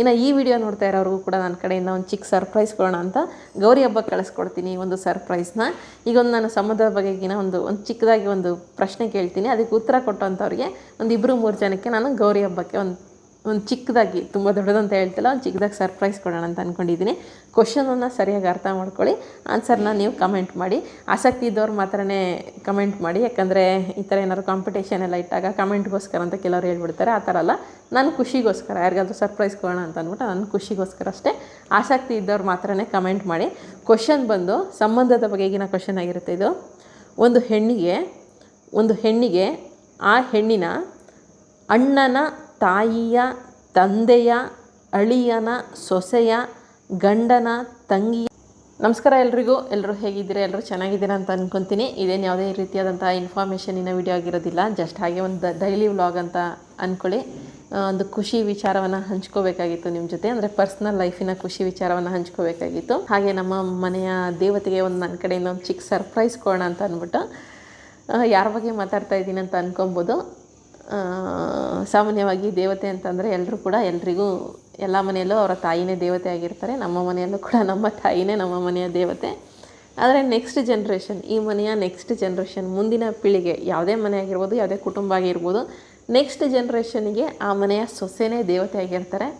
ಇನ್ನು ಈ ವಿಡಿಯೋ ನೋಡ್ತಾ ಇರೋರಿಗೂ ಕೂಡ ನನ್ನ ಕಡೆಯಿಂದ ಒಂದು ಚಿಕ್ಕ ಸರ್ಪ್ರೈಸ್ ಕೊಡೋಣ ಅಂತ ಗೌರಿ ಹಬ್ಬಕ್ಕೆ ಕಳಿಸ್ಕೊಡ್ತೀನಿ ಒಂದು ಸರ್ಪ್ರೈಸ್ನ. ಈಗ ನಾನು ಸಂಬಂಧದ ಬಗೆಗಿನ ಒಂದು ಚಿಕ್ಕದಾಗಿ ಒಂದು ಪ್ರಶ್ನೆ ಕೇಳ್ತೀನಿ, ಅದಕ್ಕೆ ಉತ್ತರ ಕೊಟ್ಟಂಥವ್ರಿಗೆ ಒಂದು 2-3 ಜನಕ್ಕೆ ನಾನು ಗೌರಿ ಹಬ್ಬಕ್ಕೆ ಒಂದು ಚಿಕ್ಕದಾಗಿ, ತುಂಬ ದೊಡ್ಡದಂತ ಹೇಳ್ತಿಲ್ಲ, ಒಂದು ಚಿಕ್ಕದಾಗಿ ಸರ್ಪ್ರೈಸ್ ಕೊಡೋಣ ಅಂತ ಅಂದ್ಕೊಂಡಿದ್ದೀನಿ. ಕ್ವಶನನ್ನು ಸರಿಯಾಗಿ ಅರ್ಥ ಮಾಡ್ಕೊಳ್ಳಿ, ಆನ್ಸರ್ನ ನೀವು ಕಮೆಂಟ್ ಮಾಡಿ. ಆಸಕ್ತಿ ಇದ್ದವ್ರು ಮಾತ್ರನೇ ಕಮೆಂಟ್ ಮಾಡಿ, ಯಾಕಂದರೆ ಈ ಥರ ಏನಾದ್ರು ಕಾಂಪಿಟೇಷನ್ ಎಲ್ಲ ಇಟ್ಟಾಗ ಕಮೆಂಟ್ಗೋಸ್ಕರ ಅಂತ ಕೆಲವರು ಹೇಳ್ಬಿಡ್ತಾರೆ. ಆ ಥರ ಅಲ್ಲ, ನಾನು ಖುಷಿಗೋಸ್ಕರ ಯಾರಿಗಾದ್ರೂ ಸರ್ಪ್ರೈಸ್ ಕೊಡೋಣ ಅಂತ ಅಂದ್ಬಿಟ್ಟು ನನ್ನ ಖುಷಿಗೋಸ್ಕರ ಅಷ್ಟೇ. ಆಸಕ್ತಿ ಇದ್ದವ್ರು ಮಾತ್ರನೇ ಕಮೆಂಟ್ ಮಾಡಿ. ಕ್ವಶನ್ ಬಂದು ಸಂಬಂಧದ ಬಗೆಗಿನ ಕ್ವಶನ್ ಆಗಿರುತ್ತೆ ಇದು. ಒಂದು ಹೆಣ್ಣಿಗೆ ಆ ಹೆಣ್ಣಿನ ಅಣ್ಣನ ತಾಯಿಯ ತಂದೆಯ ಅಳಿಯನ ಸೊಸೆಯ ಗಂಡನ ತಂಗಿಯ. ನಮಸ್ಕಾರ ಎಲ್ರಿಗೂ. ಎಲ್ಲರೂ ಹೇಗಿದ್ದೀರಾ? ಎಲ್ಲರೂ ಚೆನ್ನಾಗಿದ್ದೀರಾ ಅಂತ ಅಂದ್ಕೊತೀನಿ. ಇದೇನು ಯಾವುದೇ ರೀತಿಯಾದಂಥ ಇನ್ಫಾರ್ಮೇಷನಿನ ವಿಡಿಯೋ ಆಗಿರೋದಿಲ್ಲ, ಜಸ್ಟ್ ಹಾಗೆ ಒಂದು ಡೈಲಿ ವ್ಲಾಗ್ ಅಂತ ಅಂದ್ಕೊಳ್ಳಿ. ಒಂದು ಖುಷಿ ವಿಚಾರವನ್ನು ಹಂಚ್ಕೋಬೇಕಾಗಿತ್ತು ನಿಮ್ಮ ಜೊತೆ, ಅಂದರೆ ಪರ್ಸ್ನಲ್ ಲೈಫಿನ ಖುಷಿ ವಿಚಾರವನ್ನು ಹಂಚ್ಕೋಬೇಕಾಗಿತ್ತು. ಹಾಗೆ ನಮ್ಮ ಮನೆಯ ದೇವತೆಗೆ ನನ್ನ ಕಡೆಯಿಂದ ಒಂದು ಚಿಕ್ಕ ಸರ್ಪ್ರೈಸ್ ಕೊಡೋಣ ಅಂತ ಅಂದ್ಬಿಟ್ಟು. ಯಾರ ಬಗ್ಗೆ ಮಾತಾಡ್ತಾ ಇದ್ದೀನಿ ಅಂತ ಅಂದ್ಕೊಬೋದು. ಸಾಮಾನ್ಯವಾಗಿ ದೇವತೆ ಅಂತಂದರೆ ಎಲ್ರಿಗೂ ಎಲ್ಲ ಮನೆಯಲ್ಲೂ ಅವರ ತಾಯಿನೇ ದೇವತೆ ಆಗಿರ್ತಾರೆ. ನಮ್ಮ ಮನೆಯಲ್ಲೂ ಕೂಡ ನಮ್ಮ ತಾಯಿನೇ ನಮ್ಮ ಮನೆಯ ದೇವತೆ. ಆದರೆ ನೆಕ್ಸ್ಟ್ ಜನ್ರೇಷನ್, ಈ ಮನೆಯ ನೆಕ್ಸ್ಟ್ ಜನ್ರೇಷನ್, ಮುಂದಿನ ಪೀಳಿಗೆ, ಯಾವುದೇ ಮನೆ ಆಗಿರ್ಬೋದು, ಯಾವುದೇ ಕುಟುಂಬ ಆಗಿರ್ಬೋದು, ನೆಕ್ಸ್ಟ್ ಜನ್ರೇಷನ್ಗೆ ಆ ಮನೆಯ ಸೊಸೆನೇ ದೇವತೆ ಆಗಿರ್ತಾರೆ.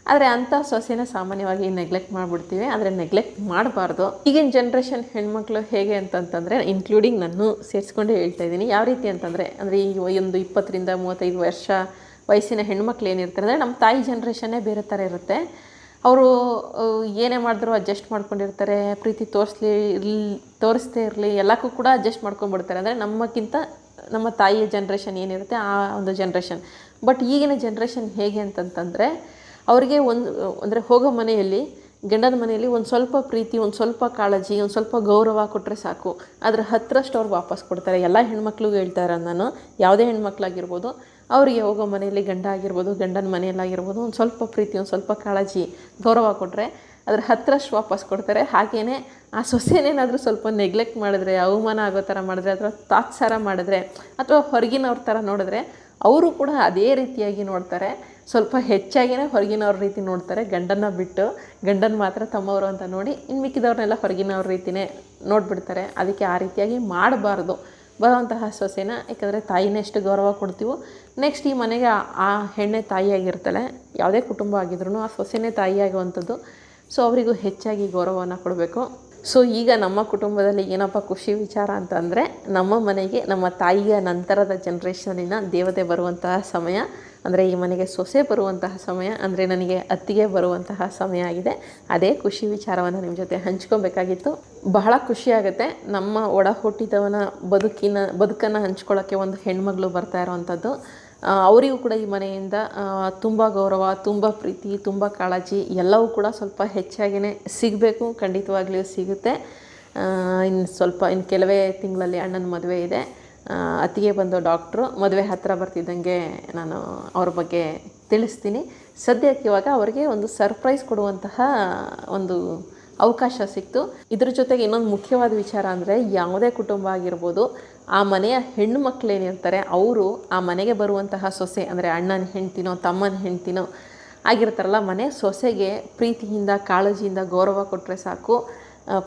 ಆದರೆ ಅಂಥ ಸೊಸೆನ ಸಾಮಾನ್ಯವಾಗಿ ನೆಗ್ಲೆಕ್ಟ್ ಮಾಡಿಬಿಡ್ತೀವಿ. ಆದರೆ ನೆಗ್ಲೆಕ್ಟ್ ಮಾಡಬಾರ್ದು. ಈಗಿನ ಜನ್ರೇಷನ್ ಹೆಣ್ಮಕ್ಳು ಹೇಗೆ ಅಂತಂತಂದರೆ, ಇನ್ಕ್ಲೂಡಿಂಗ್ ನಾನು ಸೇರಿಸ್ಕೊಂಡೇ ಹೇಳ್ತಾ ಇದ್ದೀನಿ. ಯಾವ ರೀತಿ ಅಂತಂದರೆ ಈ ಒಂದು 20-35 ವರ್ಷ ವಯಸ್ಸಿನ ಹೆಣ್ಮಕ್ಳು ಏನಿರ್ತಾರೆ ಅಂದರೆ, ನಮ್ಮ ತಾಯಿ ಜನ್ರೇಷನ್ನೇ ಬೇರೆ ಥರ ಇರುತ್ತೆ. ಅವರು ಏನೇ ಮಾಡಿದ್ರು ಅಡ್ಜಸ್ಟ್ ಮಾಡ್ಕೊಂಡಿರ್ತಾರೆ. ಪ್ರೀತಿ ತೋರಿಸ್ತೇ ಇರಲಿ ಎಲ್ಲಕ್ಕೂ ಕೂಡ ಅಡ್ಜಸ್ಟ್ ಮಾಡ್ಕೊಂಡ್ಬಿಡ್ತಾರೆ. ಅಂದರೆ ನಮ್ಮಕ್ಕಿಂತ ನಮ್ಮ ತಾಯಿಯ ಜನ್ರೇಷನ್ ಏನಿರುತ್ತೆ ಆ ಒಂದು ಜನ್ರೇಷನ್. ಬಟ್ ಈಗಿನ ಜನ್ರೇಷನ್ ಹೇಗೆ ಅಂತಂತಂದರೆ, ಅವರಿಗೆ ಅಂದರೆ ಹೋಗೋ ಮನೆಯಲ್ಲಿ, ಗಂಡನ ಮನೆಯಲ್ಲಿ ಒಂದು ಸ್ವಲ್ಪ ಪ್ರೀತಿ, ಒಂದು ಸ್ವಲ್ಪ ಕಾಳಜಿ, ಒಂದು ಸ್ವಲ್ಪ ಗೌರವ ಕೊಟ್ಟರೆ ಸಾಕು. ಅದರ 10ರಷ್ಟು ಅವ್ರು ವಾಪಸ್ ಕೊಡ್ತಾರೆ. ಎಲ್ಲ ಹೆಣ್ಮಕ್ಳಿಗೂ ಹೇಳ್ತಾ ಇರೋದು ನಾನು, ಯಾವುದೇ ಹೆಣ್ಮಕ್ಳಾಗಿರ್ಬೋದು, ಅವರಿಗೆ ಹೋಗೋ ಮನೆಯಲ್ಲಿ ಗಂಡ ಆಗಿರ್ಬೋದು, ಗಂಡನ ಮನೆಯಲ್ಲಾಗಿರ್ಬೋದು, ಒಂದು ಸ್ವಲ್ಪ ಪ್ರೀತಿ, ಒಂದು ಸ್ವಲ್ಪ ಕಾಳಜಿ, ಗೌರವ ಕೊಟ್ಟರೆ ಅದರ 10ರಷ್ಟು ವಾಪಸ್ ಕೊಡ್ತಾರೆ. ಹಾಗೆಯೇ ಆ ಸೊಸೆನೇನಾದರೂ ಸ್ವಲ್ಪ ನೆಗ್ಲೆಕ್ಟ್ ಮಾಡಿದ್ರೆ, ಅವಮಾನ ಆಗೋ ಥರ ಮಾಡಿದ್ರೆ, ಅಥವಾ ತಾತ್ಸಾರ ಮಾಡಿದ್ರೆ, ಅಥವಾ ಹೊರಗಿನವ್ರ ಥರ ನೋಡಿದ್ರೆ, ಅವರು ಕೂಡ ಅದೇ ರೀತಿಯಾಗಿ ನೋಡ್ತಾರೆ. ಸ್ವಲ್ಪ ಹೆಚ್ಚಾಗಿಯೇ ಹೊರಗಿನವ್ರ ರೀತಿ ನೋಡ್ತಾರೆ. ಗಂಡನ ಬಿಟ್ಟು, ಗಂಡನ ಮಾತ್ರ ತಮ್ಮವರು ಅಂತ ನೋಡಿ, ಇನ್ನು ಮಿಕ್ಕಿದವ್ರನ್ನೆಲ್ಲ ಹೊರಗಿನವ್ರ ರೀತಿಯೇ ನೋಡಿಬಿಡ್ತಾರೆ. ಅದಕ್ಕೆ ಆ ರೀತಿಯಾಗಿ ಮಾಡಬಾರ್ದು ಬರೋವಂತಹ ಸೊಸೆನ. ಯಾಕಂದರೆ ತಾಯಿನೇ ಎಷ್ಟು ಗೌರವ ಕೊಡ್ತೀವೋ, ನೆಕ್ಸ್ಟ್ ಈ ಮನೆಗೆ ಆ ಹೆಣ್ಣೆ ತಾಯಿಯಾಗಿರ್ತಾಳೆ. ಯಾವುದೇ ಕುಟುಂಬ ಆಗಿದ್ರೂ ಆ ಸೊಸೆನೇ ತಾಯಿಯಾಗುವಂಥದ್ದು. ಸೊ ಅವರಿಗೂ ಹೆಚ್ಚಾಗಿ ಗೌರವವನ್ನು ಕೊಡಬೇಕು. ಸೊ ಈಗ ನಮ್ಮ ಕುಟುಂಬದಲ್ಲಿ ಏನಪ್ಪ ಖುಷಿ ವಿಚಾರ ಅಂತಂದರೆ, ನಮ್ಮ ಮನೆಗೆ ನಮ್ಮ ತಾಯಿಯ ನಂತರದ ಜನ್ರೇಷನಿನ ದೇವತೆ ಬರುವಂತಹ ಸಮಯ, ಅಂದರೆ ಈ ಮನೆಗೆ ಸೊಸೆ ಬರುವಂತಹ ಸಮಯ, ಅಂದರೆ ನನಗೆ ಅತ್ತಿಗೆ ಬರುವಂತಹ ಸಮಯ ಆಗಿದೆ. ಅದೇ ಖುಷಿ ವಿಚಾರವನ್ನು ನಿಮ್ಮ ಜೊತೆ ಹಂಚ್ಕೊಬೇಕಾಗಿತ್ತು. ಬಹಳ ಖುಷಿಯಾಗುತ್ತೆ. ನಮ್ಮ ಒಡ ಹುಟ್ಟಿದವನ ಬದುಕನ್ನು ಹಂಚ್ಕೊಳ್ಳೋಕ್ಕೆ ಒಂದು ಹೆಣ್ಮಗಳು ಬರ್ತಾ ಇರೋವಂಥದ್ದು. ಅವರಿಗೂ ಕೂಡ ಈ ಮನೆಯಿಂದ ತುಂಬ ಗೌರವ, ತುಂಬ ಪ್ರೀತಿ, ತುಂಬ ಕಾಳಜಿ ಎಲ್ಲವೂ ಕೂಡ ಸ್ವಲ್ಪ ಹೆಚ್ಚಾಗಿಯೇ ಸಿಗಬೇಕು. ಖಂಡಿತವಾಗ್ಲೂ ಸಿಗುತ್ತೆ. ಇನ್ನು ಕೆಲವೇ ತಿಂಗಳಲ್ಲಿ ಅಣ್ಣನ ಮದುವೆ ಇದೆ. ಅತ್ತಿಗೆ ಬಂದು ಡಾಕ್ಟ್ರು. ಮದುವೆ ಹತ್ತಿರ ಬರ್ತಿದ್ದಂಗೆ ನಾನು ಅವ್ರ ಬಗ್ಗೆ ತಿಳಿಸ್ತೀನಿ. ಸದ್ಯಕ್ಕೆ ಇವಾಗ ಅವರಿಗೆ ಒಂದು ಸರ್ಪ್ರೈಸ್ ಕೊಡುವಂತಹ ಒಂದು ಅವಕಾಶ ಸಿಕ್ತು. ಇದ್ರ ಜೊತೆಗೆ ಇನ್ನೊಂದು ಮುಖ್ಯವಾದ ವಿಚಾರ ಅಂದರೆ, ಯಾವುದೇ ಕುಟುಂಬ ಆಗಿರ್ಬೋದು, ಆ ಮನೆಯ ಹೆಣ್ಣು ಮಕ್ಕಳೇನಿರ್ತಾರೆ ಅವರು ಆ ಮನೆಗೆ ಬರುವಂತಹ ಸೊಸೆ, ಅಂದರೆ ಅಣ್ಣನ ಹೆಂಡ್ತಿನೋ ತಮ್ಮನ ಹೆಂಡ್ತಿನೋ ಆಗಿರ್ತಾರಲ್ಲ, ಮನೆ ಸೊಸೆಗೆ ಪ್ರೀತಿಯಿಂದ, ಕಾಳಜಿಯಿಂದ, ಗೌರವ ಕೊಟ್ಟರೆ ಸಾಕು,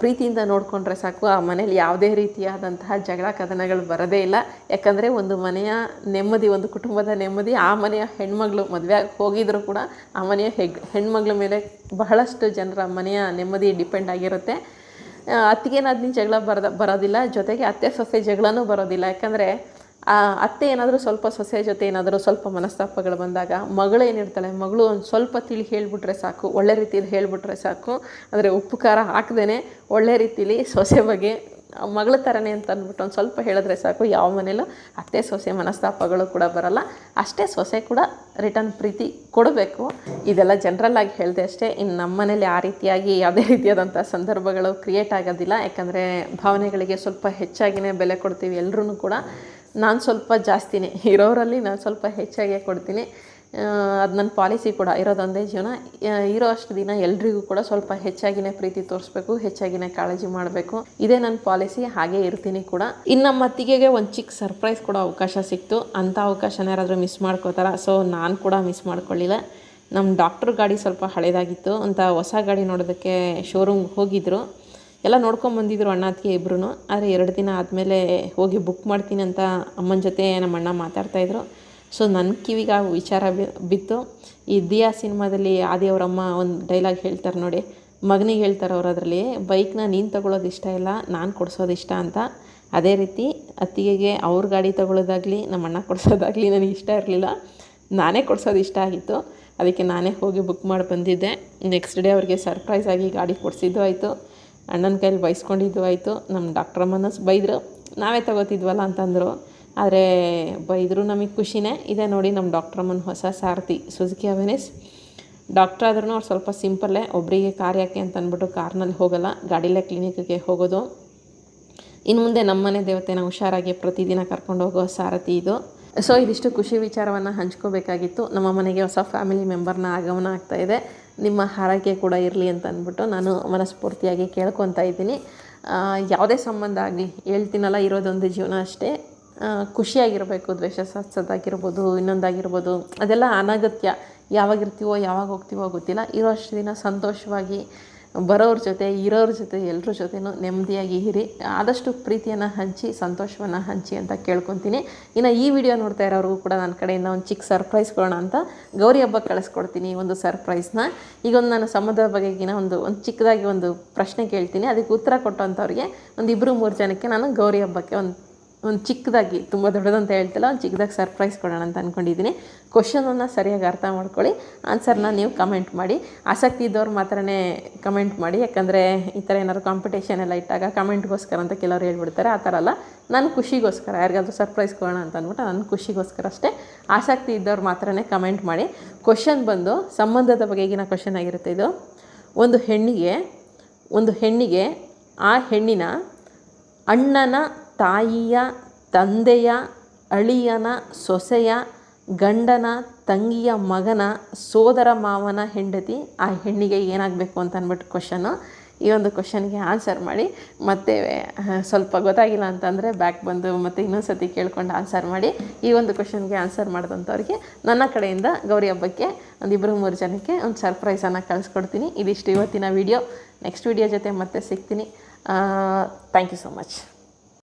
ಪ್ರೀತಿಯಿಂದ ನೋಡಿಕೊಂಡ್ರೆ ಸಾಕು. ಆ ಮನೇಲಿ ಯಾವುದೇ ರೀತಿಯಾದಂತಹ ಜಗಳ ಕದನಗಳು ಬರೋದೇ ಇಲ್ಲ. ಯಾಕಂದರೆ ಒಂದು ಮನೆಯ ನೆಮ್ಮದಿ, ಒಂದು ಕುಟುಂಬದ ನೆಮ್ಮದಿ ಆ ಮನೆಯ ಹೆಣ್ಮಗಳು ಮದುವೆ ಹೋಗಿದ್ರು ಕೂಡ ಆ ಮನೆಯ ಹೆಣ್ಮಗಳ ಮೇಲೆ ಬಹಳಷ್ಟು ಜನರ ಮನೆಯ ನೆಮ್ಮದಿ ಡಿಪೆಂಡ್ ಆಗಿರುತ್ತೆ. ಅತ್ತಿಗೇನಾದ್ರೂ ಜಗಳ ಬರೋದಿಲ್ಲ, ಜೊತೆಗೆ ಅತ್ತೆ ಸೊಸೆ ಜಗಳನೂ ಬರೋದಿಲ್ಲ. ಯಾಕಂದರೆ ಅತ್ತೆ ಏನಾದರೂ ಸ್ವಲ್ಪ ಸೊಸೆ ಜೊತೆ ಏನಾದರೂ ಸ್ವಲ್ಪ ಮನಸ್ತಾಪಗಳು ಬಂದಾಗ, ಮಗಳೇನಿರ್ತಾಳೆ, ಮಗಳು ಒಂದು ಸ್ವಲ್ಪ ತಿಳಿ ಹೇಳಿಬಿಟ್ರೆ ಸಾಕು, ಒಳ್ಳೆ ರೀತಿಯಲ್ಲಿ ಹೇಳಿಬಿಟ್ರೆ ಸಾಕು. ಅಂದರೆ ಉಪ್ಪು ಖಾರ ಹಾಕ್ದೇ ಒಳ್ಳೆ ರೀತಿಲಿ ಸೊಸೆ ಬಗ್ಗೆ ಮಗಳ ಥರನೇ ಅಂತ ಅಂದ್ಬಿಟ್ಟು ಒಂದು ಸ್ವಲ್ಪ ಹೇಳಿದ್ರೆ ಸಾಕು, ಯಾವ ಮನೇಲೂ ಅತ್ತೆ ಸೊಸೆ ಮನಸ್ತಾಪಗಳು ಕೂಡ ಬರಲ್ಲ. ಅಷ್ಟೇ ಸೊಸೆ ಕೂಡ ರಿಟರ್ನ್ ಪ್ರೀತಿ ಕೊಡಬೇಕು. ಇದೆಲ್ಲ ಜನರಲ್ಲಾಗಿ ಹೇಳಿದೆ ಅಷ್ಟೇ. ಇನ್ನು ನಮ್ಮ ಮನೇಲಿ ಆ ರೀತಿಯಾಗಿ ಯಾವುದೇ ರೀತಿಯಾದಂಥ ಸಂದರ್ಭಗಳು ಕ್ರಿಯೇಟ್ ಆಗೋದಿಲ್ಲ. ಯಾಕಂದರೆ ಭಾವನೆಗಳಿಗೆ ಸ್ವಲ್ಪ ಹೆಚ್ಚಾಗಿಯೇ ಬೆಲೆ ಕೊಡ್ತೀವಿ ಎಲ್ಲರೂ ಕೂಡ. ನಾನು ಸ್ವಲ್ಪ ಜಾಸ್ತಿನೇ ಇರೋರಲ್ಲಿ ನಾನು ಸ್ವಲ್ಪ ಹೆಚ್ಚಾಗೇ ಕೊಡ್ತೀನಿ. ಅದು ನನ್ನ ಪಾಲಿಸಿ ಕೂಡ. ಇರೋದೊಂದೇ ಜೀವನ, ಇರೋ ಅಷ್ಟು ದಿನ ಎಲ್ರಿಗೂ ಕೂಡ ಸ್ವಲ್ಪ ಹೆಚ್ಚಾಗಿನೇ ಪ್ರೀತಿ ತೋರಿಸ್ಬೇಕು, ಹೆಚ್ಚಾಗಿನೇ ಕಾಳಜಿ ಮಾಡಬೇಕು. ಇದೇ ನನ್ನ ಪಾಲಿಸಿ, ಹಾಗೇ ಇರ್ತೀನಿ ಕೂಡ. ಇನ್ನು ನಮ್ಮ ಅತ್ತಿಗೆಗೆ ಒಂದು ಚಿಕ್ಕ ಸರ್ಪ್ರೈಸ್ ಕೊಡೋ ಅವಕಾಶ ಸಿಕ್ತು. ಅಂಥ ಅವಕಾಶನ ಯಾರಾದರೂ ಮಿಸ್ ಮಾಡ್ಕೋತಾರ? ಸೊ ನಾನು ಕೂಡ ಮಿಸ್ ಮಾಡ್ಕೊಳ್ಳಿಲ್ಲ. ನಮ್ಮ ಡಾಕ್ಟ್ರ್ ಗಾಡಿ ಸ್ವಲ್ಪ ಹಳೇದಾಗಿತ್ತು ಅಂತ ಹೊಸ ಗಾಡಿ ನೋಡೋದಕ್ಕೆ ಶೋರೂಮ್ಗೆ ಹೋಗಿದ್ದರು. ಎಲ್ಲ ನೋಡ್ಕೊಂಬಂದಿದ್ರು ಅಣ್ಣ ಅತ್ತಿಗೆ ಇಬ್ಬರೂ. ಆದರೆ 2 ದಿನ ಆದಮೇಲೆ ಹೋಗಿ ಬುಕ್ ಮಾಡ್ತೀನಿ ಅಂತ ಅಮ್ಮನ ಜೊತೆ ನಮ್ಮ ಅಣ್ಣ ಮಾತಾಡ್ತಾಯಿದ್ರು. ಸೊ ನನ್ನ ಕಿವಿಗೆ ಆ ವಿಚಾರ ಬಿತ್ತು. ಈ ದಿಯಾ ಸಿನಿಮಾದಲ್ಲಿ ಆದಿ ಅವರಮ್ಮ ಒಂದು ಡೈಲಾಗ್ ಹೇಳ್ತಾರೆ ನೋಡಿ, ಮಗನಿಗೆ ಹೇಳ್ತಾರೆ ಅವ್ರು ಅದರಲ್ಲಿ, ಬೈಕ್ನ ನೀನು ತೊಗೊಳೋದು ಇಷ್ಟ ಇಲ್ಲ, ನಾನು ಕೊಡಿಸೋದು ಇಷ್ಟ ಅಂತ. ಅದೇ ರೀತಿ ಅತ್ತಿಗೆಗೆ ಅವ್ರ ಗಾಡಿ ತೊಗೊಳೋದಾಗಲಿ ನಮ್ಮ ಅಣ್ಣ ಕೊಡಿಸೋದಾಗಲಿ ನನಗೆ ಇಷ್ಟ ಇರಲಿಲ್ಲ, ನಾನೇ ಕೊಡಿಸೋದು ಇಷ್ಟ ಆಗಿತ್ತು. ಅದಕ್ಕೆ ನಾನೇ ಹೋಗಿ ಬುಕ್ ಮಾಡಿ ಬಂದಿದ್ದೆ. ನೆಕ್ಸ್ಟ್ ಡೇ ಅವ್ರಿಗೆ ಸರ್ಪ್ರೈಸ್ ಆಗಿ ಗಾಡಿ ಕೊಡಿಸಿದ್ದು ಆಯಿತು, ಅಣ್ಣನ ಕೈಲಿ ಬೈಸ್ಕೊಂಡಿದ್ದು ಆಯಿತು. ನಮ್ಮ ಡಾಕ್ಟ್ರಮ್ಮನ ಬೈದರು, ನಾವೇ ತೊಗೋತಿದ್ವಲ್ಲ ಅಂತಂದರು. ಆದರೆ ಬೈದರೂ ನಮಗೆ ಖುಷಿನೇ ಇದೆ. ನೋಡಿ ನಮ್ಮ ಡಾಕ್ಟ್ರಮ್ಮನ ಹೊಸ ಸಾರಥಿ ಸುಜುಕಿ ಅವೆನಿಸ್. ಡಾಕ್ಟ್ರ್ ಆದ್ರೂ ಅವ್ರು ಸ್ವಲ್ಪ ಸಿಂಪಲ್ಲೇ, ಒಬ್ಬರಿಗೆ ಕಾರ್ ಯಾಕೆ ಅಂತ ಅಂದ್ಬಿಟ್ಟು ಕಾರ್ನಲ್ಲಿ ಹೋಗೋಲ್ಲ, ಗಾಡಿಲೇ ಕ್ಲಿನಿಕ್ಗೆ ಹೋಗೋದು. ಇನ್ನು ಮುಂದೆ ನಮ್ಮನೆ ದೇವತೆನ ಹುಷಾರಾಗಿ ಪ್ರತಿದಿನ ಕರ್ಕೊಂಡು ಹೋಗೋ ಸಾರಥಿ ಇದು. ಸೊ ಇದಿಷ್ಟು ಖುಷಿ ವಿಚಾರವನ್ನು ಹಂಚ್ಕೋಬೇಕಾಗಿತ್ತು. ನಮ್ಮ ಮನೆಗೆ ಹೊಸ ಫ್ಯಾಮಿಲಿ ಮೆಂಬರ್ನ ಆಗಮನ ಆಗ್ತಾಯಿದೆ. ನಿಮ್ಮ ಹಾರೈಕೆ ಕೂಡ ಇರಲಿ ಅಂತ ಅಂದ್ಬಿಟ್ಟು ನಾನು ಮನಸ್ಫೂರ್ತಿಯಾಗಿ ಕೇಳ್ಕೊತಾ ಇದ್ದೀನಿ. ಯಾವುದೇ ಸಂಬಂಧ ಆಗಲಿ, ಹೇಳ್ತೀನಲ್ಲ, ಇರೋದೊಂದು ಜೀವನ ಅಷ್ಟೇ. ಖುಷಿಯಾಗಿರಬೇಕು. ದ್ವೇಷ ಸತ್ಸದಾಗಿರ್ಬೋದು, ಇನ್ನೊಂದಾಗಿರ್ಬೋದು, ಅದೆಲ್ಲ ಅನಗತ್ಯ. ಯಾವಾಗಿರ್ತೀವೋ ಯಾವಾಗ ಹೋಗ್ತೀವೋ ಗೊತ್ತಿಲ್ಲ. ಇರೋಷ್ಟು ದಿನ ಸಂತೋಷವಾಗಿ ಬರೋರ ಜೊತೆ, ಇರೋರ ಜೊತೆ, ಎಲ್ಲರ ಜೊತೆನೂ ನೆಮ್ಮದಿಯಾಗಿ ಇರಿ. ಆದಷ್ಟು ಪ್ರೀತಿಯನ್ನು ಹಂಚಿ, ಸಂತೋಷವನ್ನು ಹಂಚಿ ಅಂತ ಕೇಳ್ಕೊತೀನಿ. ಇನ್ನು ಈ ವಿಡಿಯೋ ನೋಡ್ತಾ ಇರೋರಿಗೂ ಕೂಡ ನನ್ನ ಕಡೆಯಿಂದ ಒಂದು ಚಿಕ್ಕ ಸರ್ಪ್ರೈಸ್ ಕೊಡೋಣ ಅಂತ ಗೌರಿ ಹಬ್ಬಕ್ಕೆ ಕಳಿಸ್ಕೊಡ್ತೀನಿ ಒಂದು ಸರ್ಪ್ರೈಸ್ನ. ಈಗ ನಾನು ಸಂಬಂಧದ ಬಗೆಗಿನ ಒಂದು ಚಿಕ್ಕದಾಗಿ ಒಂದು ಪ್ರಶ್ನೆ ಕೇಳ್ತೀನಿ. ಅದಕ್ಕೆ ಉತ್ತರ ಕೊಟ್ಟಂಥವ್ರಿಗೆ ಒಂದು 2-3 ಜನಕ್ಕೆ ನಾನು ಗೌರಿ ಹಬ್ಬಕ್ಕೆ ಒಂದು ಚಿಕ್ಕದಾಗಿ, ತುಂಬ ದೊಡ್ಡದಂತ ಹೇಳ್ತಿಲ್ಲ, ಒಂದು ಚಿಕ್ಕದಾಗಿ ಸರ್ಪ್ರೈಸ್ ಕೊಡೋಣ ಅಂತ ಅಂದ್ಕೊಂಡಿದ್ದೀನಿ. ಕ್ವಶನನ್ನು ಸರಿಯಾಗಿ ಅರ್ಥ ಮಾಡ್ಕೊಳ್ಳಿ, ಆನ್ಸರ್ನ ನೀವು ಕಮೆಂಟ್ ಮಾಡಿ. ಆಸಕ್ತಿ ಇದ್ದವ್ರು ಮಾತ್ರನೇ ಕಮೆಂಟ್ ಮಾಡಿ. ಯಾಕಂದರೆ ಈ ಥರ ಏನಾದ್ರು ಕಾಂಪಿಟೇಷನ್ ಎಲ್ಲ ಇಟ್ಟಾಗ ಕಮೆಂಟ್ಗೋಸ್ಕರ ಅಂತ ಕೆಲವರು ಹೇಳ್ಬಿಡ್ತಾರೆ. ಆ ಥರ ಅಲ್ಲ, ನನ್ನ ಖುಷಿಗೋಸ್ಕರ, ಯಾರಿಗಾದ್ರೂ ಸರ್ಪ್ರೈಸ್ ಕೊಡೋಣ ಅಂತ ಅಂದ್ಬಿಟ್ಟು ನನ್ನ ಖುಷಿಗೋಸ್ಕರ ಅಷ್ಟೇ. ಆಸಕ್ತಿ ಇದ್ದವ್ರು ಮಾತ್ರನೇ ಕಮೆಂಟ್ ಮಾಡಿ. ಕ್ವಶನ್ ಬಂದು ಸಂಬಂಧದ ಬಗೆಗಿನ ಕ್ವಶನ್ ಆಗಿರುತ್ತೆ ಇದು. ಒಂದು ಹೆಣ್ಣಿಗೆ ಆ ಹೆಣ್ಣಿನ ಅಣ್ಣನ ತಾಯಿಯ, ತಂದೆಯ, ಅಳಿಯನ, ಸೊಸೆಯ, ಗಂಡನ, ತಂಗಿಯ ಮಗನ, ಸೋದರ ಮಾವನ ಹೆಂಡತಿ ಆ ಹೆಣ್ಣಿಗೆ ಏನಾಗಬೇಕು ಅಂತ ಅಂದ್ಬಿಟ್ಟು ಕ್ವಶನ್ನು. ಈ ಒಂದು ಕ್ವಶನ್ಗೆ ಆನ್ಸರ್ ಮಾಡಿ. ಮತ್ತು ಸ್ವಲ್ಪ ಗೊತ್ತಾಗಿಲ್ಲ ಅಂತಂದರೆ ಬ್ಯಾಕ್ ಬಂದು ಮತ್ತು ಇನ್ನೊಂದು ಸತಿ ಕೇಳ್ಕೊಂಡು ಆನ್ಸರ್ ಮಾಡಿ. ಈ ಒಂದು ಕ್ವಶನ್ಗೆ ಆನ್ಸರ್ ಮಾಡಿದಂಥವ್ರಿಗೆ ನನ್ನ ಕಡೆಯಿಂದ ಗೌರಿ ಹಬ್ಬಕ್ಕೆ ಒಂದು 2-3 ಜನಕ್ಕೆ ಒಂದು ಸರ್ಪ್ರೈಸನ್ನು ಕಳಿಸ್ಕೊಡ್ತೀನಿ. ಇದಿಷ್ಟು ಇವತ್ತಿನ ವಿಡಿಯೋ. ನೆಕ್ಸ್ಟ್ ವಿಡಿಯೋ ಜೊತೆ ಮತ್ತೆ ಸಿಗ್ತೀನಿ. Thank you so much.